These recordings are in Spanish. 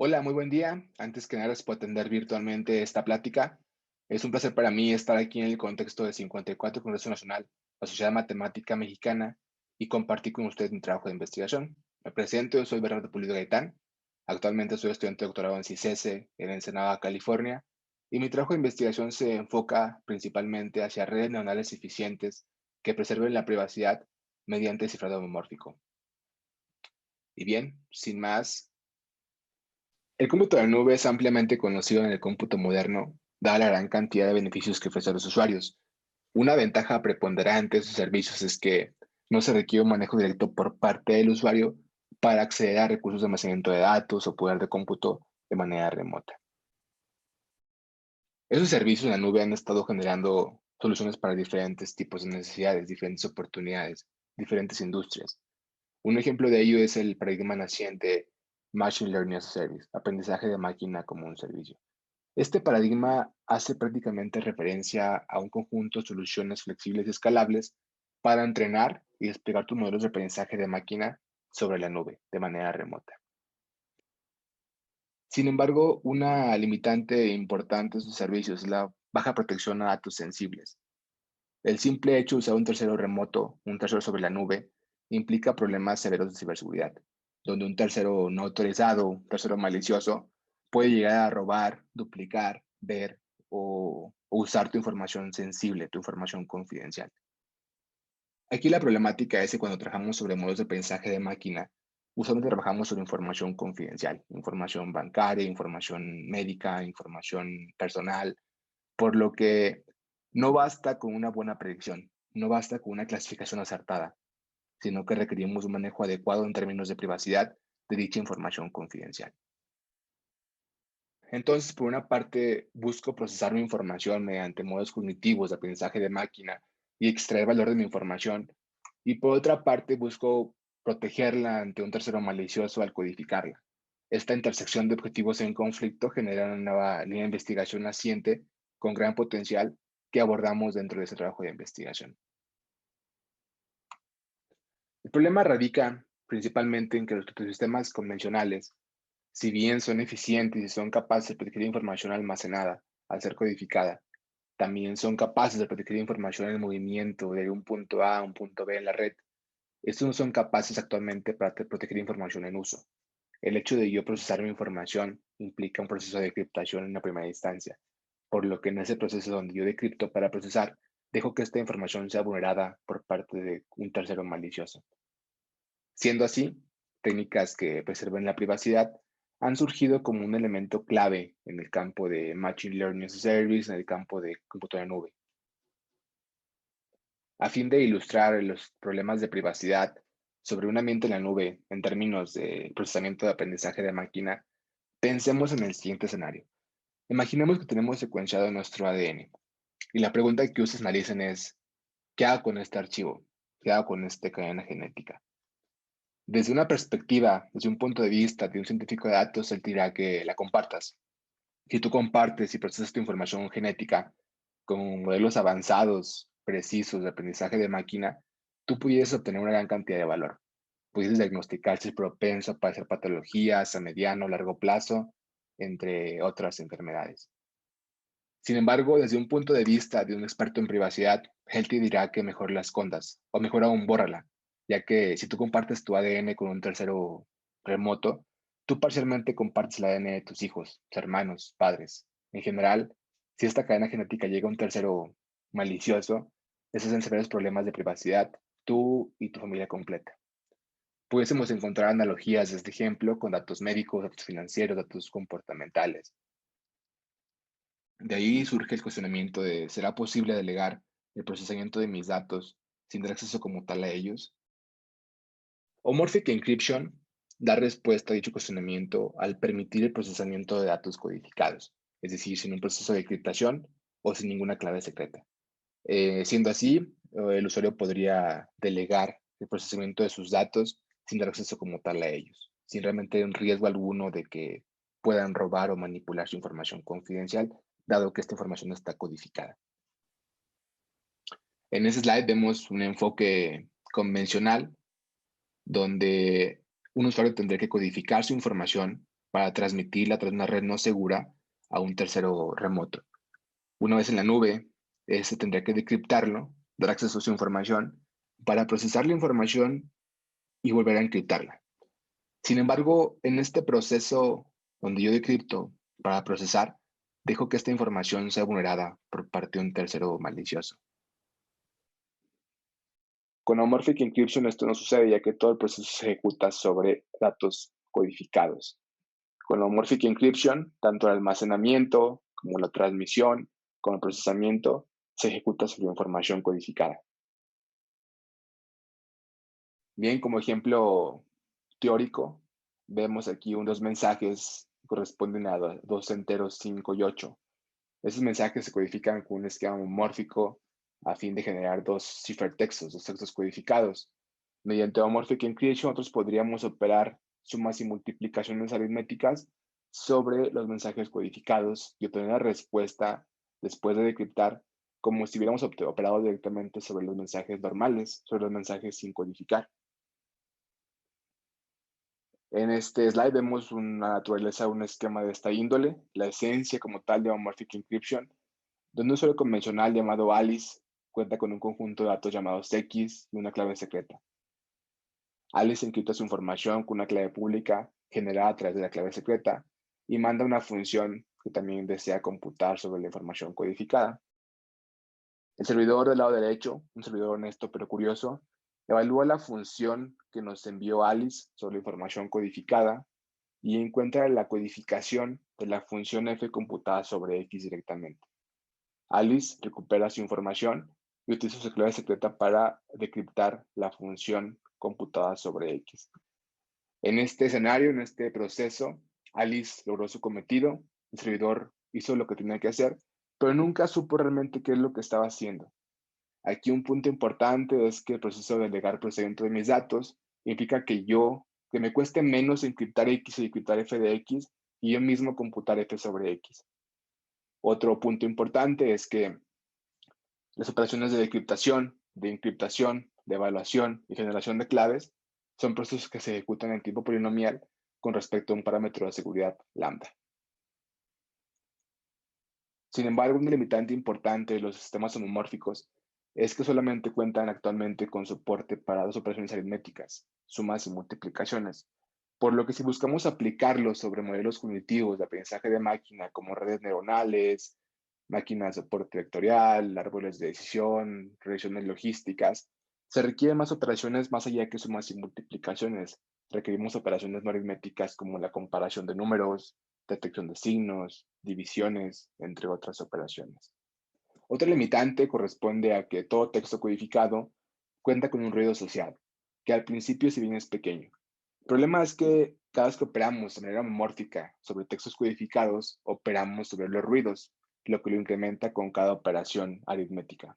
Hola, muy buen día. Antes que nada, gracias por atender virtualmente esta plática. Es un placer para mí estar aquí en el contexto del 54 Congreso Nacional, la Sociedad Matemática Mexicana, y compartir con usted mi trabajo de investigación. Me presento, yo soy Bernardo Pulido Gaitán. Actualmente soy estudiante de doctorado en CICESE en Ensenada, California, y mi trabajo de investigación se enfoca principalmente hacia redes neuronales eficientes que preserven la privacidad mediante cifrado homomórfico. Y bien, sin más, el cómputo de la nube es ampliamente conocido en el cómputo moderno, dada la gran cantidad de beneficios que ofrece a los usuarios. Una ventaja preponderante de sus servicios es que no se requiere un manejo directo por parte del usuario para acceder a recursos de almacenamiento de datos o poder de cómputo de manera remota. Esos servicios en la nube han estado generando soluciones para diferentes tipos de necesidades, diferentes oportunidades, diferentes industrias. Un ejemplo de ello es el paradigma naciente Machine Learning as a Service, aprendizaje de máquina como un servicio. Este paradigma hace prácticamente referencia a un conjunto de soluciones flexibles y escalables para entrenar y desplegar tus modelos de aprendizaje de máquina sobre la nube de manera remota. Sin embargo, una limitante importante de sus servicios es la baja protección a datos sensibles. El simple hecho de usar un tercero remoto, un tercero sobre la nube, implica problemas severos de ciberseguridad, donde un tercero no autorizado, un tercero malicioso, puede llegar a robar, duplicar, ver o usar tu información sensible, tu información confidencial. Aquí la problemática es que cuando trabajamos sobre modelos de aprendizaje de máquina, usualmente trabajamos sobre información confidencial, información bancaria, información médica, información personal, por lo que no basta con una buena predicción, no basta con una clasificación acertada, sino que requerimos un manejo adecuado en términos de privacidad de dicha información confidencial. Entonces, por una parte, busco procesar mi información mediante modos cognitivos de aprendizaje de máquina y extraer valor de mi información. Y por otra parte, busco protegerla ante un tercero malicioso al codificarla. Esta intersección de objetivos en conflicto genera una nueva línea de investigación naciente con gran potencial que abordamos dentro de ese trabajo de investigación. El problema radica principalmente en que los sistemas convencionales, si bien son eficientes y son capaces de proteger información almacenada al ser codificada, también son capaces de proteger información en movimiento de un punto A a un punto B en la red. Estos no son capaces actualmente para proteger información en uso. El hecho de yo procesar mi información implica un proceso de encriptación en la primera instancia, por lo que en ese proceso donde yo decripto para procesar, dejo que esta información sea vulnerada por parte de un tercero malicioso. Siendo así, técnicas que preserven la privacidad han surgido como un elemento clave en el campo de Machine Learning as a Service, en el campo de cómputo de nube. A fin de ilustrar los problemas de privacidad sobre un ambiente en la nube en términos de procesamiento de aprendizaje de máquina, pensemos en el siguiente escenario. Imaginemos que tenemos secuenciado nuestro ADN y la pregunta que ustedes analicen es, ¿qué hago con este archivo? ¿Qué hago con esta cadena genética? Desde una perspectiva, desde un punto de vista de un científico de datos, él te dirá que la compartas. Si tú compartes y procesas tu información genética con modelos avanzados, precisos de aprendizaje de máquina, tú pudieses obtener una gran cantidad de valor. Pudieses diagnosticar si es propenso a padecer patologías a mediano o largo plazo, entre otras enfermedades. Sin embargo, desde un punto de vista de un experto en privacidad, él te dirá que mejor la escondas o mejor aún bórrala, ya que si tú compartes tu ADN con un tercero remoto, tú parcialmente compartes el ADN de tus hijos, tus hermanos, padres. En general, si esta cadena genética llega a un tercero malicioso, esos son severos problemas de privacidad, tú y tu familia completa. Pudiésemos encontrar analogías de este ejemplo con datos médicos, datos financieros, datos comportamentales. De ahí surge el cuestionamiento de, ¿será posible delegar el procesamiento de mis datos sin dar acceso como tal a ellos? Homorphic Encryption da respuesta a dicho cuestionamiento al permitir el procesamiento de datos codificados, es decir, sin un proceso de encriptación o sin ninguna clave secreta. Siendo así, el usuario podría delegar el procesamiento de sus datos sin dar acceso como tal a ellos, sin realmente un riesgo alguno de que puedan robar o manipular su información confidencial, dado que esta información no está codificada. En ese slide vemos un enfoque convencional donde un usuario tendría que codificar su información para transmitirla a través de una red no segura a un tercero remoto. Una vez en la nube, este tendría que decriptarlo, dar acceso a su información para procesar la información y volver a encriptarla. Sin embargo, en este proceso donde yo decripto para procesar, dejo que esta información sea vulnerada por parte de un tercero malicioso. Con Homomorphic Encryption esto no sucede, ya que todo el proceso se ejecuta sobre datos codificados. Con Homomorphic Encryption, tanto el almacenamiento como la transmisión, como el procesamiento, se ejecuta sobre información codificada. Bien, como ejemplo teórico, vemos aquí unos mensajes que corresponden a dos enteros 5 y 8. Esos mensajes se codifican con un esquema homomórfico a fin de generar dos cifertextos, dos textos codificados. Mediante homomorphic encryption, nosotros podríamos operar sumas y multiplicaciones aritméticas sobre los mensajes codificados y obtener la respuesta después de decriptar como si hubiéramos operado directamente sobre los mensajes normales, sobre los mensajes sin codificar. En este slide vemos una naturaleza, un esquema de esta índole, la esencia como tal de homomorphic encryption, donde un usuario convencional llamado Alice cuenta con un conjunto de datos llamados X y una clave secreta. Alice encripta su información con una clave pública generada a través de la clave secreta y manda una función que también desea computar sobre la información codificada. El servidor del lado derecho, un servidor honesto pero curioso, evalúa la función que nos envió Alice sobre la información codificada y encuentra la codificación de la función f computada sobre x directamente. Alice recupera su información y utiliza su clave secreta para decriptar la función computada sobre x. En este escenario, en este proceso, Alice logró su cometido, el servidor hizo lo que tenía que hacer, pero nunca supo realmente qué es lo que estaba haciendo. Aquí un punto importante es que el proceso de legar procedimiento de mis datos implica que me cueste menos encriptar X y encriptar F de X y yo mismo computar F sobre X. Otro punto importante es que las operaciones de decriptación, de encriptación, de evaluación y generación de claves son procesos que se ejecutan en tiempo polinomial con respecto a un parámetro de seguridad lambda. Sin embargo, un limitante importante de los sistemas homomórficos es que solamente cuentan actualmente con soporte para dos operaciones aritméticas, sumas y multiplicaciones, por lo que si buscamos aplicarlos sobre modelos cognitivos de aprendizaje de máquina como redes neuronales, máquinas de soporte vectorial, árboles de decisión, regresiones logísticas, se requieren más operaciones más allá que sumas y multiplicaciones. Requerimos operaciones no aritméticas como la comparación de números, detección de signos, divisiones, entre otras operaciones. Otra limitante corresponde a que todo texto codificado cuenta con un ruido asociado, que al principio si bien es pequeño. El problema es que cada vez que operamos de manera homomórfica sobre textos codificados, operamos sobre los ruidos, lo que lo incrementa con cada operación aritmética.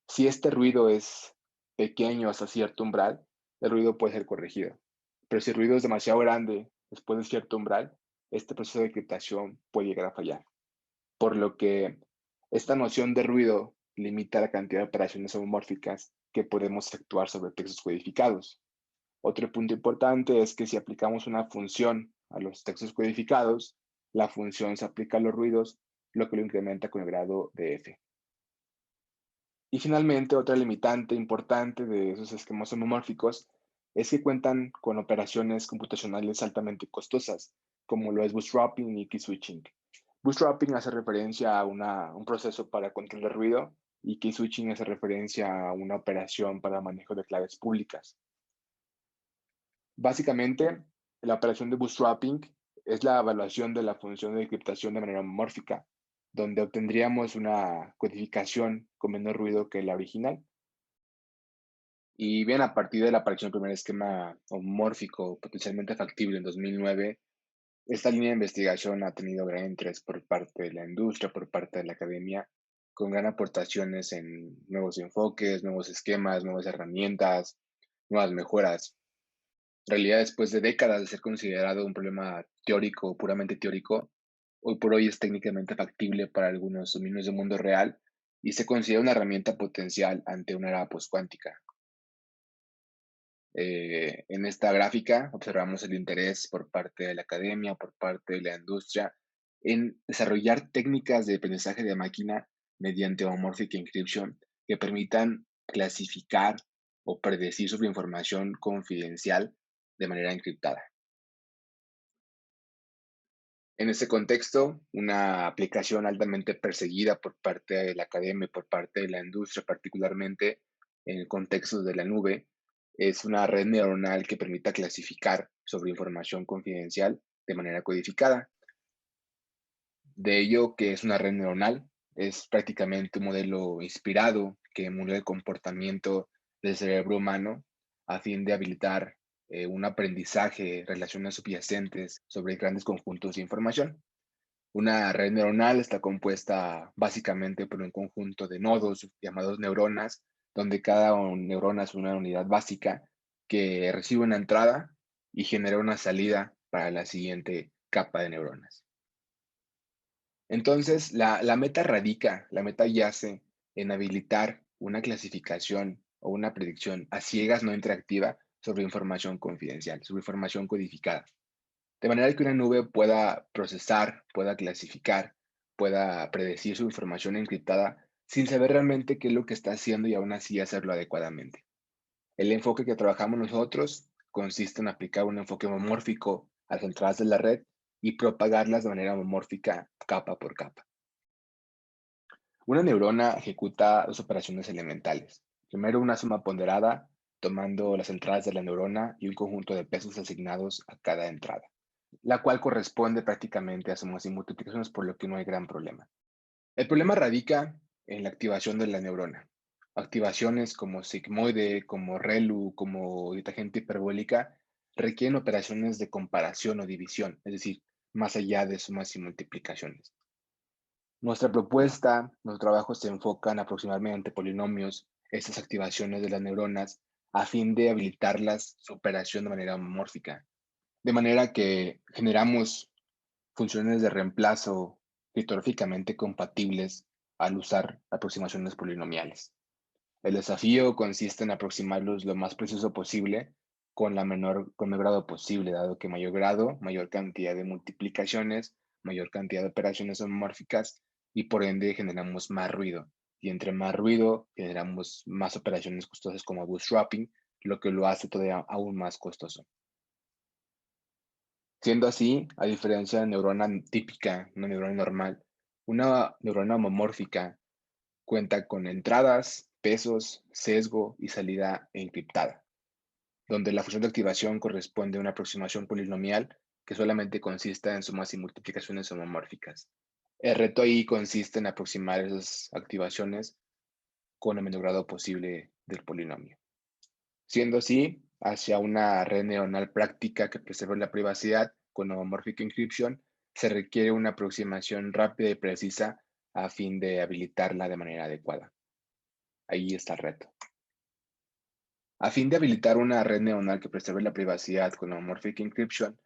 Si este ruido es pequeño hasta cierto umbral, el ruido puede ser corregido. Pero si el ruido es demasiado grande después de cierto umbral, este proceso de encriptación puede llegar a fallar. Por lo que esta noción de ruido limita la cantidad de operaciones homomórficas que podemos efectuar sobre textos codificados. Otro punto importante es que si aplicamos una función a los textos codificados, la función se aplica a los ruidos, lo que lo incrementa con el grado de f. Y finalmente, otra limitante importante de esos esquemas homomórficos es que cuentan con operaciones computacionales altamente costosas, como lo es bootstrapping y key switching. Bootstrapping hace referencia a un proceso para control de ruido y key switching hace referencia a una operación para manejo de claves públicas. Básicamente, la operación de bootstrapping es la evaluación de la función de encriptación de manera homomórfica, donde obtendríamos una codificación con menos ruido que la original. Y bien, a partir de la aparición del primer esquema homomórfico potencialmente factible en 2009, esta línea de investigación ha tenido gran interés por parte de la industria, por parte de la academia, con gran aportaciones en nuevos enfoques, nuevos esquemas, nuevas herramientas, nuevas mejoras. En realidad, después de décadas de ser considerado un problema teórico, puramente teórico, hoy por hoy es técnicamente factible para algunos dominios del mundo real y se considera una herramienta potencial ante una era postcuántica. En esta gráfica observamos el interés por parte de la academia, por parte de la industria, en desarrollar técnicas de aprendizaje de máquina mediante homomorphic encryption que permitan clasificar o predecir sobre información confidencial de manera encriptada. En ese contexto, una aplicación altamente perseguida por parte de la academia y por parte de la industria, particularmente en el contexto de la nube, es una red neuronal que permita clasificar sobre información confidencial de manera codificada. De ello, que es una red neuronal, es prácticamente un modelo inspirado que emula el comportamiento del cerebro humano a fin de habilitar un aprendizaje, relaciones subyacentes sobre grandes conjuntos de información. Una red neuronal está compuesta básicamente por un conjunto de nodos llamados neuronas, donde cada neurona es una unidad básica que recibe una entrada y genera una salida para la siguiente capa de neuronas. Entonces, la meta yace en habilitar una clasificación o una predicción a ciegas no interactiva sobre información confidencial, sobre información codificada. De manera que una nube pueda procesar, pueda clasificar, pueda predecir su información encriptada sin saber realmente qué es lo que está haciendo y aún así hacerlo adecuadamente. El enfoque que trabajamos nosotros consiste en aplicar un enfoque homomórfico a las entradas de la red y propagarlas de manera homomórfica capa por capa. Una neurona ejecuta dos operaciones elementales. Primero, una suma ponderada, tomando las entradas de la neurona y un conjunto de pesos asignados a cada entrada, la cual corresponde prácticamente a sumas y multiplicaciones, por lo que no hay gran problema. El problema radica en la activación de la neurona. Activaciones como sigmoide, como ReLU, como tangente hiperbólica, requieren operaciones de comparación o división, es decir, más allá de sumas y multiplicaciones. Nuestra propuesta, nuestro trabajo se enfoca en aproximar mediante polinomios estas activaciones de las neuronas a fin de habilitarlas su operación de manera homomórfica, de manera que generamos funciones de reemplazo criptográficamente compatibles al usar aproximaciones polinomiales. El desafío consiste en aproximarlos lo más preciso posible con el grado posible, dado que mayor grado, mayor cantidad de multiplicaciones, mayor cantidad de operaciones homomórficas y por ende generamos más ruido. Y entre más ruido generamos más operaciones costosas como bootstrapping, lo que lo hace todavía aún más costoso. Siendo así, a diferencia de neurona típica, una neurona normal, una neurona homomórfica cuenta con entradas, pesos, sesgo y salida encriptada, donde la función de activación corresponde a una aproximación polinomial que solamente consiste en sumas y multiplicaciones homomórficas. El reto ahí consiste en aproximar esas activaciones con el menor grado posible del polinomio. Siendo así, hacia una red neuronal práctica que preserve la privacidad con homomorphic encryption, se requiere una aproximación rápida y precisa a fin de habilitarla de manera adecuada. Ahí está el reto. A fin de habilitar una red neuronal que preserve la privacidad con homomorphic encryption,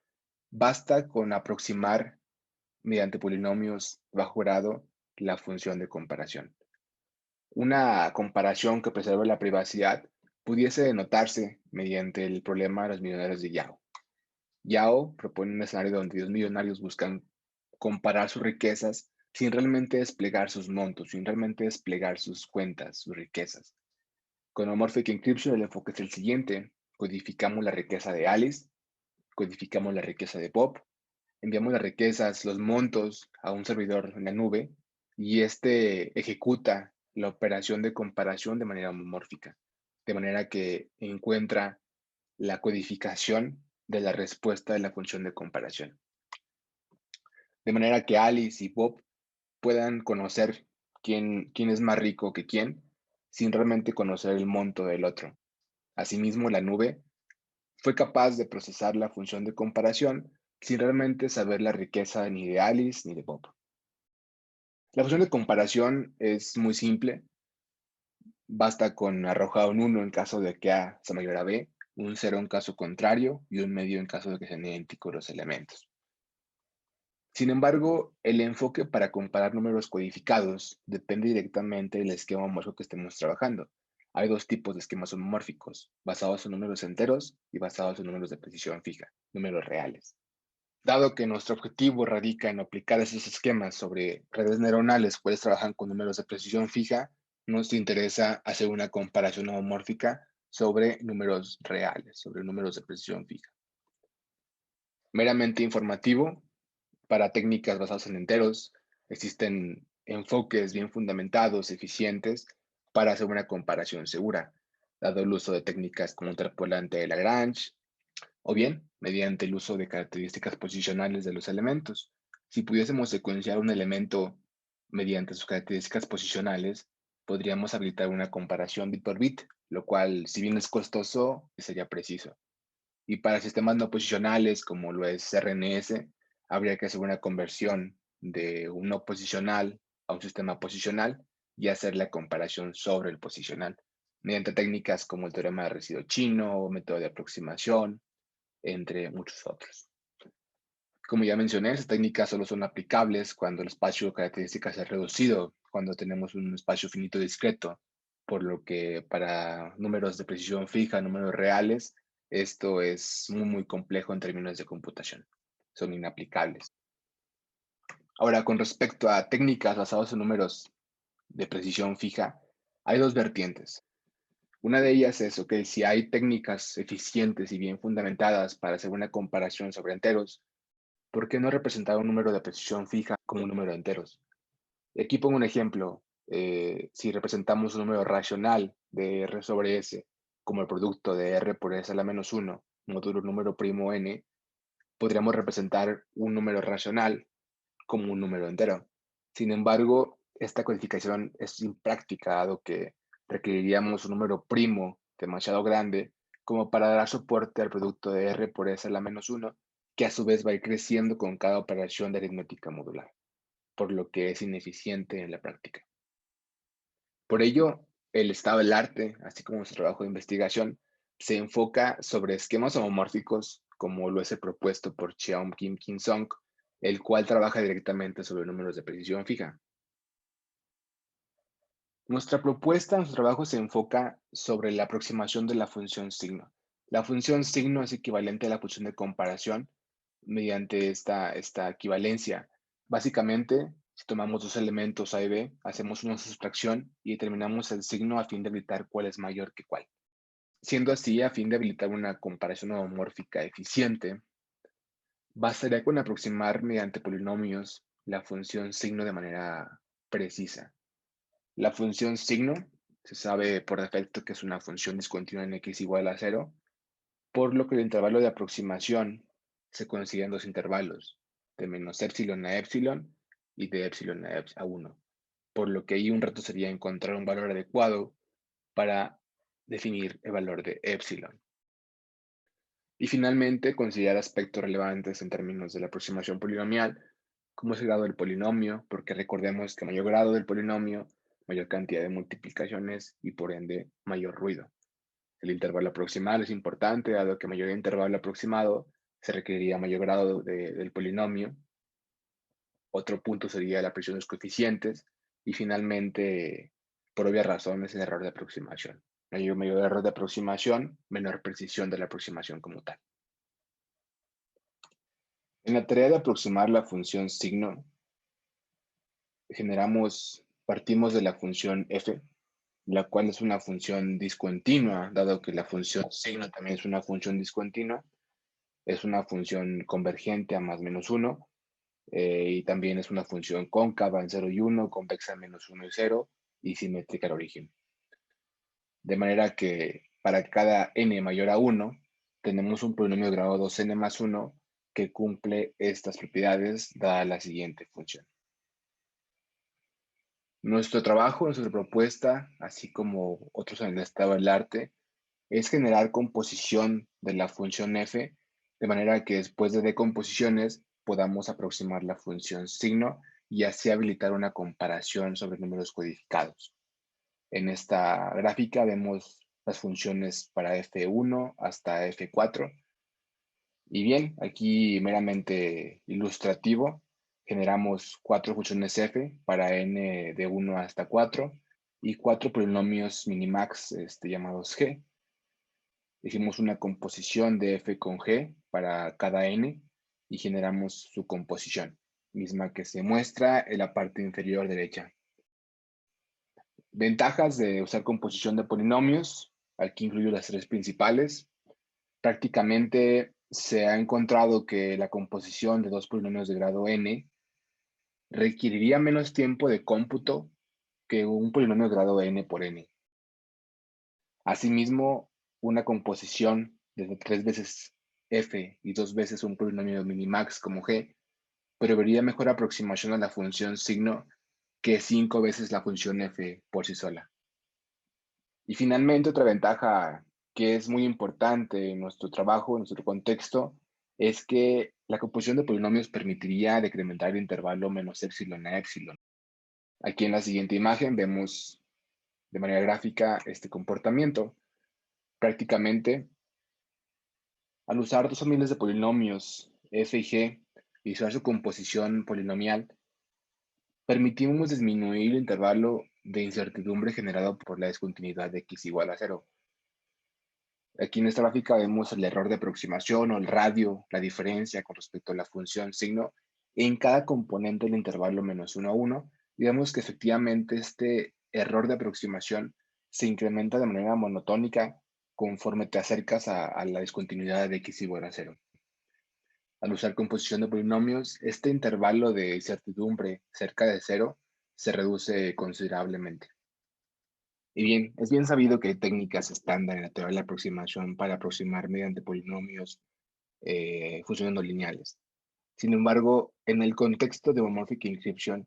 basta con aproximar mediante polinomios bajo grado la función de comparación. Una comparación que preserve la privacidad pudiese denotarse mediante el problema de los millonarios de Yahoo. Yahoo propone un escenario donde los millonarios buscan comparar sus riquezas sin realmente desplegar sus montos, sin realmente desplegar sus cuentas, sus riquezas. Con Homomorphic Encryption el enfoque es el siguiente. Codificamos la riqueza de Alice, codificamos la riqueza de Bob, enviamos las riquezas, los montos a un servidor en la nube y este ejecuta la operación de comparación de manera homomórfica, de manera que encuentra la codificación de la respuesta de la función de comparación. De manera que Alice y Bob puedan conocer quién es más rico que quién sin realmente conocer el monto del otro. Asimismo, la nube fue capaz de procesar la función de comparación sin realmente saber la riqueza ni de Alice ni de Bob. La función de comparación es muy simple. Basta con arrojar un 1 en caso de que A sea mayor a B, un 0 en caso contrario y un medio en caso de que sean idénticos los elementos. Sin embargo, el enfoque para comparar números codificados depende directamente del esquema homomorfo que estemos trabajando. Hay dos tipos de esquemas homomórficos, basados en números enteros y basados en números de precisión fija, números reales. Dado que nuestro objetivo radica en aplicar esos esquemas sobre redes neuronales, cuales trabajan con números de precisión fija, nos interesa hacer una comparación homomórfica sobre números reales, sobre números de precisión fija. Meramente informativo, para técnicas basadas en enteros, existen enfoques bien fundamentados, eficientes, para hacer una comparación segura, dado el uso de técnicas como interpolante de Lagrange, o bien mediante el uso de características posicionales de los elementos. Si pudiésemos secuenciar un elemento mediante sus características posicionales, podríamos habilitar una comparación bit por bit, lo cual, si bien es costoso, sería preciso. Y para sistemas no posicionales, como lo es RNS, habría que hacer una conversión de un no posicional a un sistema posicional y hacer la comparación sobre el posicional, mediante técnicas como el teorema de residuo chino o método de aproximación, entre muchos otros. Como ya mencioné, estas técnicas solo son aplicables cuando el espacio de características es reducido, cuando tenemos un espacio finito discreto, por lo que para números de precisión fija, números reales, esto es muy complejo en términos de computación. Son inaplicables. Ahora, con respecto a técnicas basadas en números de precisión fija, hay dos vertientes. Una de ellas es, ok, si hay técnicas eficientes y bien fundamentadas para hacer una comparación sobre enteros, ¿por qué no representar un número de precisión fija como un número de enteros? Y aquí pongo un ejemplo. Si representamos un número racional de R sobre S como el producto de R por S a la menos 1, módulo número primo n, podríamos representar un número racional como un número entero. Sin embargo, esta codificación es impráctica, dado que requeriríamos un número primo demasiado grande como para dar soporte al producto de R por S a la menos 1, que a su vez va a ir creciendo con cada operación de aritmética modular, por lo que es ineficiente en la práctica. Por ello, el estado del arte, así como su trabajo de investigación, se enfoca sobre esquemas homomórficos, como lo es el propuesto por Cheong Kim Kim Song, el cual trabaja directamente sobre números de precisión fija. Nuestro trabajo se enfoca sobre la aproximación de la función signo. La función signo es equivalente a la función de comparación mediante esta equivalencia. Básicamente, si tomamos dos elementos A y B, hacemos una sustracción y determinamos el signo a fin de habilitar cuál es mayor que cuál. Siendo así, a fin de habilitar una comparación homomórfica eficiente, bastaría con aproximar mediante polinomios la función signo de manera precisa. La función signo se sabe por defecto que es una función discontinua en x igual a 0, por lo que el intervalo de aproximación se considera en dos intervalos, de menos epsilon a epsilon y de epsilon a 1, por lo que ahí un reto sería encontrar un valor adecuado para definir el valor de epsilon. Y finalmente, considerar aspectos relevantes en términos de la aproximación polinomial, como es el grado del polinomio, porque recordemos que mayor grado del polinomio, mayor cantidad de multiplicaciones y por ende mayor ruido. El intervalo aproximado es importante, dado que mayor intervalo aproximado se requeriría mayor grado del polinomio. Otro punto sería la presión de los coeficientes. Y finalmente, por obvias razones, el error de aproximación. Mayor error de aproximación, menor precisión de la aproximación como tal. En la tarea de aproximar la función signo, partimos de la función f, la cual es una función discontinua, dado que la función signo también es una función discontinua. Es una función convergente a más menos 1, y también es una función cóncava en 0 y 1, convexa en menos 1 y 0, y simétrica al origen. De manera que para cada n mayor a 1, tenemos un polinomio de grado 2n más 1 que cumple estas propiedades dada la siguiente función. Nuestro trabajo, nuestra propuesta, así como otros en el estado del arte, es generar composición de la función f, de manera que después de decomposiciones podamos aproximar la función signo y así habilitar una comparación sobre números codificados. En esta gráfica vemos las funciones para f1 hasta f4. Y bien, aquí meramente ilustrativo, generamos 4 funciones f para n de 1 hasta 4 y 4 polinomios minimax llamados G. Hicimos una composición de f con g para cada n y generamos su composición, misma que se muestra en la parte inferior derecha. Ventajas de usar composición de polinomios. Aquí incluyo las tres principales. Prácticamente se ha encontrado que la composición de dos polinomios de grado n requeriría menos tiempo de cómputo que un polinomio de grado n por n. Asimismo, una composición de 3 veces f y 2 veces un polinomio minimax como g proveería mejor aproximación a la función signo que 5 veces la función f por sí sola. Y finalmente, otra ventaja que es muy importante en nuestro trabajo, en nuestro contexto, es que la composición de polinomios permitiría decrementar el intervalo menos epsilon a epsilon. Aquí en la siguiente imagen vemos de manera gráfica este comportamiento. Prácticamente, al usar dos familias de polinomios f y g y usar su composición polinomial, permitimos disminuir el intervalo de incertidumbre generado por la discontinuidad de x igual a 0. Aquí en esta gráfica vemos el error de aproximación o el radio, la diferencia con respecto a la función signo en cada componente del intervalo menos 1 a 1. Y vemos que efectivamente este error de aproximación se incrementa de manera monotónica conforme te acercas a la discontinuidad de x igual a 0. Al usar composición de polinomios, este intervalo de incertidumbre cerca de 0 se reduce considerablemente. Y bien, es bien sabido que hay técnicas estándar en la teoría de la aproximación para aproximar mediante polinomios funcionando lineales. Sin embargo, en el contexto de homomorphic encryption,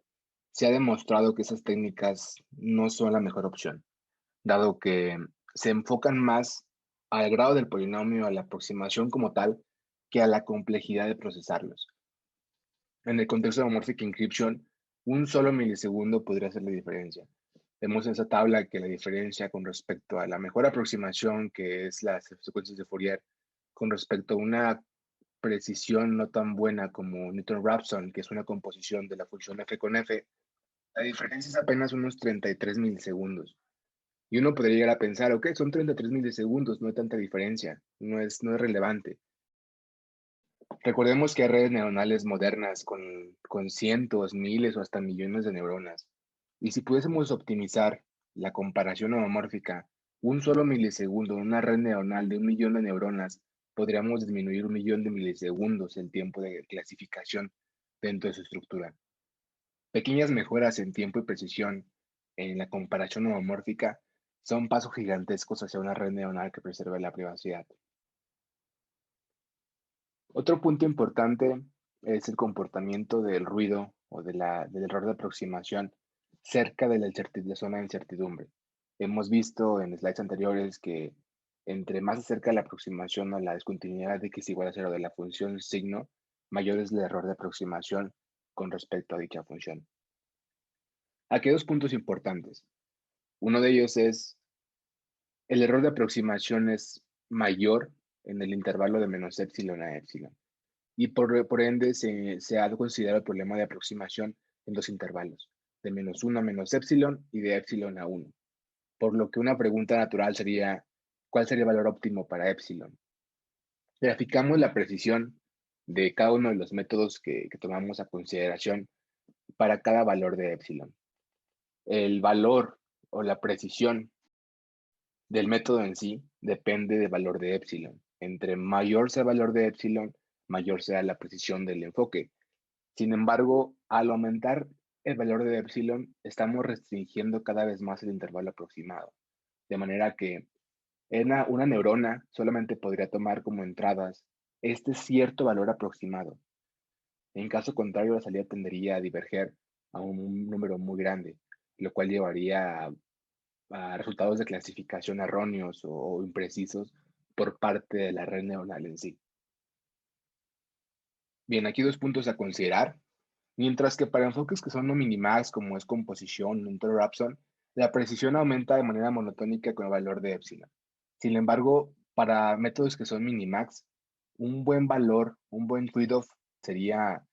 se ha demostrado que esas técnicas no son la mejor opción, dado que se enfocan más al grado del polinomio, a la aproximación como tal, que a la complejidad de procesarlos. En el contexto de homomorphic encryption, un solo milisegundo podría hacer la diferencia. Vemos en esa tabla que la diferencia con respecto a la mejor aproximación, que es las secuencias de Fourier, con respecto a una precisión no tan buena como Newton-Raphson, que es una composición de la función f con f, la diferencia es apenas unos 33 milisegundos. Y uno podría llegar a pensar, ok, son 33 milisegundos, no hay tanta diferencia, no es relevante. Recordemos que hay redes neuronales modernas con cientos, miles o hasta millones de neuronas. Y si pudiésemos optimizar la comparación homomórfica, un solo milisegundo en una red neuronal de 1 millón de neuronas, podríamos disminuir 1 millón de milisegundos el tiempo de clasificación dentro de su estructura. Pequeñas mejoras en tiempo y precisión en la comparación homomórfica son pasos gigantescos hacia una red neuronal que preserve la privacidad. Otro punto importante es el comportamiento del ruido o del error de aproximación cerca de la zona de incertidumbre. Hemos visto en slides anteriores que entre más se acerca la aproximación a la discontinuidad de x igual a 0 de la función signo, mayor es el error de aproximación con respecto a dicha función. Aquí hay dos puntos importantes. Uno de ellos es el error de aproximación es mayor en el intervalo de menos epsilon a epsilon. Y por ende se ha considerado el problema de aproximación en dos intervalos, de menos 1 a menos epsilon y de epsilon a 1. Por lo que una pregunta natural sería, ¿cuál sería el valor óptimo para epsilon? Graficamos la precisión de cada uno de los métodos que tomamos a consideración para cada valor de epsilon. El valor o la precisión del método en sí depende del valor de epsilon. Entre mayor sea el valor de epsilon, mayor sea la precisión del enfoque. Sin embargo, al aumentar el valor de epsilon, estamos restringiendo cada vez más el intervalo aproximado. De manera que una neurona solamente podría tomar como entradas este cierto valor aproximado. En caso contrario, la salida tendería a diverger a un número muy grande, lo cual llevaría a resultados de clasificación erróneos o imprecisos por parte de la red neuronal en sí. Bien, aquí dos puntos a considerar. Mientras que para enfoques que son no minimax, como es composición, Newton-Raphson, la precisión aumenta de manera monotónica con el valor de epsilon. Sin embargo, para métodos que son minimax, un buen valor, un buen trade-off sería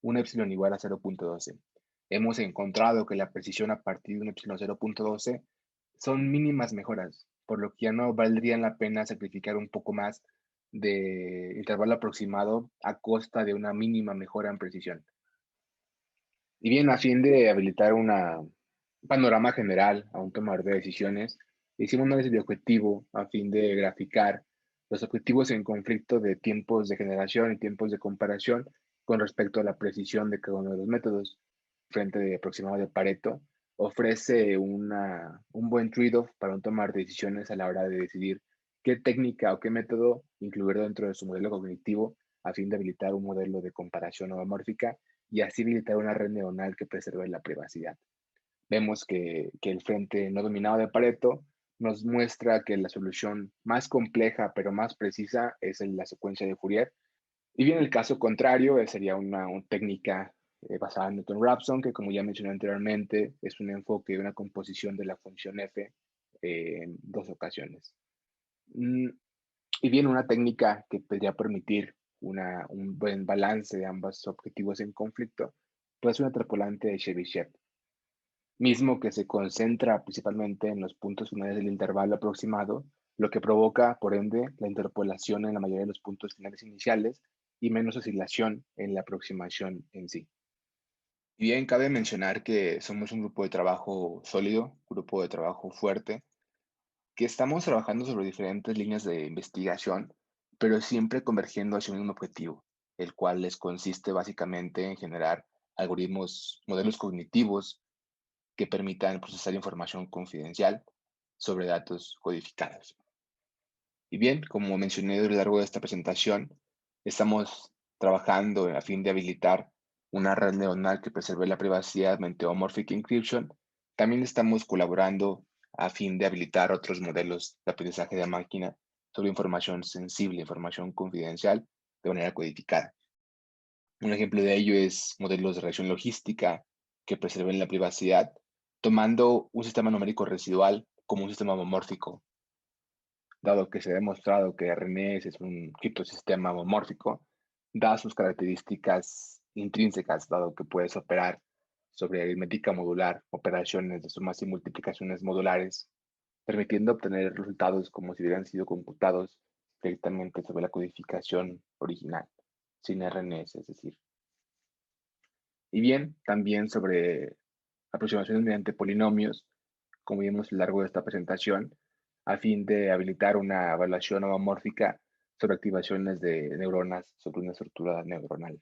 un epsilon igual a 0.12. Hemos encontrado que la precisión a partir de un epsilon 0.12 son mínimas mejoras, por lo que ya no valdría la pena sacrificar un poco más de intervalo aproximado a costa de una mínima mejora en precisión. Y bien, a fin de habilitar un panorama general a un tomador de decisiones, hicimos un análisis de objetivo a fin de graficar los objetivos en conflicto de tiempos de generación y tiempos de comparación con respecto a la precisión de cada uno de los métodos. Frente de aproximado de Pareto ofrece un buen trade-off para un tomar decisiones a la hora de decidir qué técnica o qué método incluir dentro de su modelo cognitivo a fin de habilitar un modelo de comparación homomórfica y así habilitar una red neuronal que preserve la privacidad. Vemos que el frente no dominado de Pareto nos muestra que la solución más compleja pero más precisa es la secuencia de Fourier. Y bien, el caso contrario sería una técnica basada en Newton-Raphson, que como ya mencioné anteriormente, es un enfoque de una composición de la función f en dos ocasiones. Mm, y bien, una técnica que podría permitir un buen balance de ambos objetivos en conflicto, pues una tripulante de Chebyshev, mismo que se concentra principalmente en los puntos finales del intervalo aproximado, lo que provoca, por ende, la interpolación en la mayoría de los puntos finales iniciales y menos oscilación en la aproximación en sí. Bien, cabe mencionar que somos un grupo de trabajo sólido, grupo de trabajo fuerte, que estamos trabajando sobre diferentes líneas de investigación, pero siempre convergiendo hacia un mismo objetivo, el cual les consiste básicamente en generar algoritmos, modelos cognitivos que permitan procesar información confidencial sobre datos codificados. Y bien, como mencioné a lo largo de esta presentación, estamos trabajando a fin de habilitar una red neuronal que preserve la privacidad mediante homomorphic encryption. También estamos colaborando a fin de habilitar otros modelos de aprendizaje de máquina sobre información sensible, información confidencial de manera codificada. Un ejemplo de ello es modelos de reacción logística que preserven la privacidad, tomando un sistema numérico residual como un sistema homomórfico, dado que se ha demostrado que RNS es un criptosistema homomórfico, da sus características intrínsecas, dado que puedes operar sobre aritmética modular, operaciones de sumas y multiplicaciones modulares, permitiendo obtener resultados como si hubieran sido computados directamente sobre la codificación original, sin RNS, es decir. Y bien, también sobre aproximaciones mediante polinomios, como vimos a lo largo de esta presentación, a fin de habilitar una evaluación homomórfica sobre activaciones de neuronas sobre una estructura neuronal.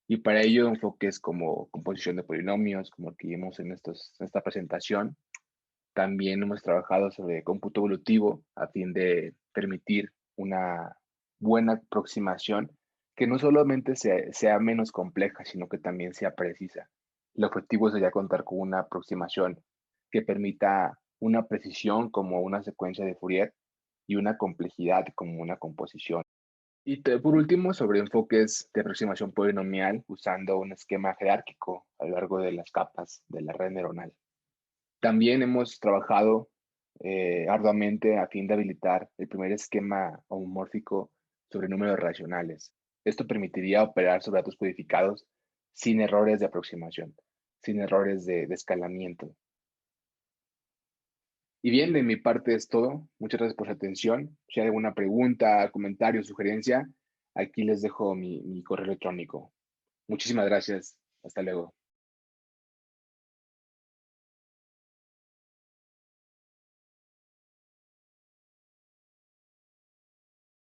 Y para ello, enfoques como composición de polinomios, como el que vimos en esta presentación. También hemos trabajado sobre cómputo evolutivo a fin de permitir una buena aproximación que no solamente sea menos compleja, sino que también sea precisa. El objetivo sería contar con una aproximación que permita una precisión como una secuencia de Fourier y una complejidad como una composición. Y por último, sobre enfoques de aproximación polinomial usando un esquema jerárquico a lo largo de las capas de la red neuronal. También hemos trabajado arduamente a fin de habilitar el primer esquema homomórfico sobre números racionales. Esto permitiría operar sobre datos codificados sin errores de aproximación, sin errores de escalamiento. Y bien, de mi parte es todo. Muchas gracias por su atención. Si hay alguna pregunta, comentario, sugerencia, aquí les dejo mi correo electrónico. Muchísimas gracias. Hasta luego.